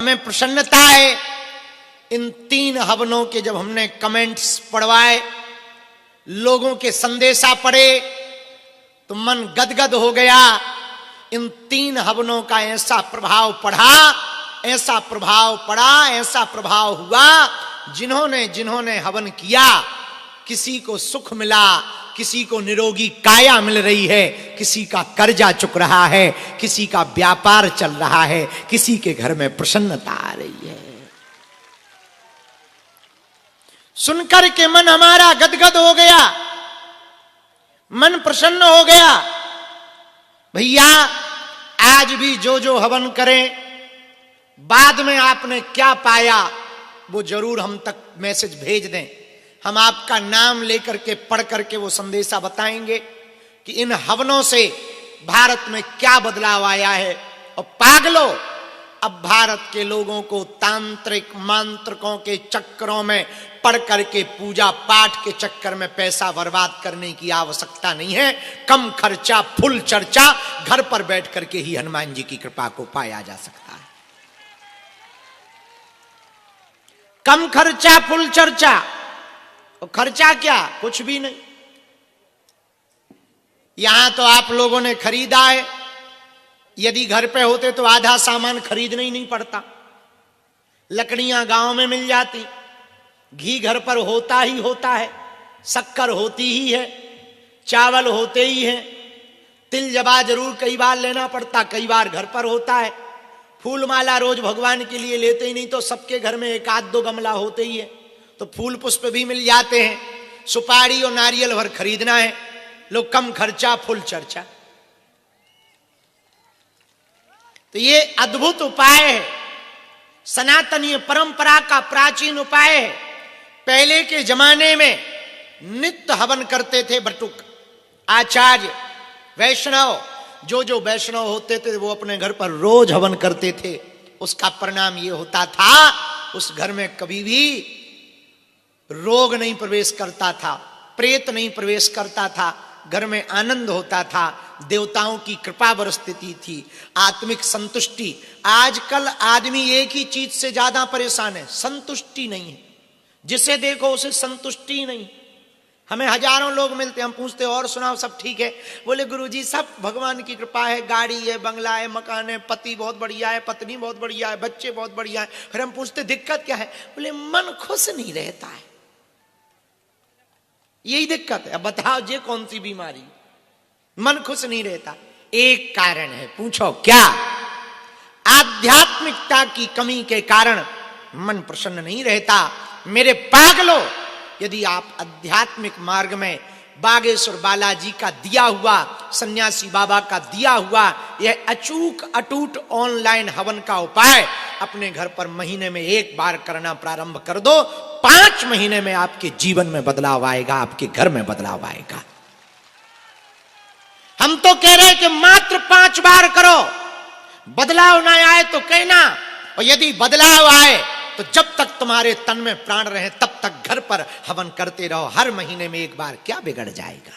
हमें प्रसन्नता है। इन 3 हवनों के जब हमने कमेंट्स पढ़वाए, लोगों के संदेशा पढ़े, तो मन गदगद हो गया। इन 3 हवनों का ऐसा प्रभाव पड़ा, ऐसा प्रभाव पड़ा, ऐसा प्रभाव हुआ, जिन्होंने जिन्होंने हवन किया, किसी को सुख मिला, किसी को निरोगी काया मिल रही है, किसी का कर्जा चुक रहा है, किसी का व्यापार चल रहा है, किसी के घर में प्रसन्नता आ रही है। सुनकर के मन हमारा गदगद हो गया, मन प्रसन्न हो गया। भैया आज भी जो जो हवन करें, बाद में आपने क्या पाया वो जरूर हम तक मैसेज भेज दें। हम आपका नाम लेकर के पढ़ करके वो संदेशा बताएंगे कि इन हवनों से भारत में क्या बदलाव आया है। और पागलों, अब भारत के लोगों को तांत्रिक मांत्रिकों के चक्करों में पढ़ करके पूजा पाठ के चक्कर में पैसा बर्बाद करने की आवश्यकता नहीं है। कम खर्चा फुल चर्चा, घर पर बैठ करके ही हनुमान जी की कृपा को पाया जा सकता है। कम खर्चा फुल चर्चा। और खर्चा क्या, कुछ भी नहीं। यहां तो आप लोगों ने खरीदा है, यदि घर पे होते तो आधा सामान खरीदना ही नहीं पड़ता। लकड़ियां गांव में मिल जाती, घी घर पर होता ही होता है, शक्कर होती ही है, चावल होते ही हैं, तिल जवा जरूर कई बार लेना पड़ता, कई बार घर पर होता है। फूल माला रोज भगवान के लिए लेते ही नहीं तो सबके घर में 1-2 गमला होते ही है, तो फूल पुष्प भी मिल जाते हैं। सुपारी और नारियल भर खरीदना है, लोग कम खर्चा फुल चर्चा। तो ये अद्भुत उपाय है, सनातनीय परंपरा का प्राचीन उपाय है। पहले के जमाने में नित्य हवन करते थे बटुक, आचार्य, वैष्णव। जो वैष्णव होते थे वो अपने घर पर रोज हवन करते थे। उसका परिणाम ये होता था, उस घर में कभी भी रोग नहीं प्रवेश करता था, प्रेत नहीं प्रवेश करता था, घर में आनंद होता था, देवताओं की कृपा बरसती थी, आत्मिक संतुष्टि। आजकल आदमी एक ही चीज से ज्यादा परेशान है, संतुष्टि नहीं है। जिसे देखो उसे संतुष्टि नहीं। हमें हजारों लोग मिलते, हम पूछते और सुनाओ सब ठीक है? बोले गुरुजी सब भगवान की कृपा है, गाड़ी है, बंगला है, मकान है, पति बहुत बढ़िया है, पत्नी बहुत बढ़िया है, बच्चे बहुत बढ़िया है। फिर हम पूछते दिक्कत क्या है? बोले मन खुश नहीं रहता है, यही दिक्कत है। अब बताओ ये कौन सी बीमारी, मन खुश नहीं रहता? एक कारण है, पूछो क्या? आध्यात्मिकता की कमी के कारण मन प्रसन्न नहीं रहता। मेरे पागलों, यदि आप आध्यात्मिक मार्ग में बागेश्वर बालाजी का दिया हुआ, सन्यासी बाबा का दिया हुआ यह अचूक अटूट ऑनलाइन हवन का उपाय अपने घर पर महीने में 1 बार करना प्रारंभ कर दो, 5 महीने में आपके जीवन में बदलाव आएगा, आपके घर में बदलाव आएगा। हम तो कह रहे हैं कि मात्र 5 बार करो, बदलाव ना आए तो कहना। और यदि बदलाव आए तो जब तक तुम्हारे तन में प्राण रहे तब तक घर पर हवन करते रहो। हर महीने में 1 बार क्या बिगड़ जाएगा?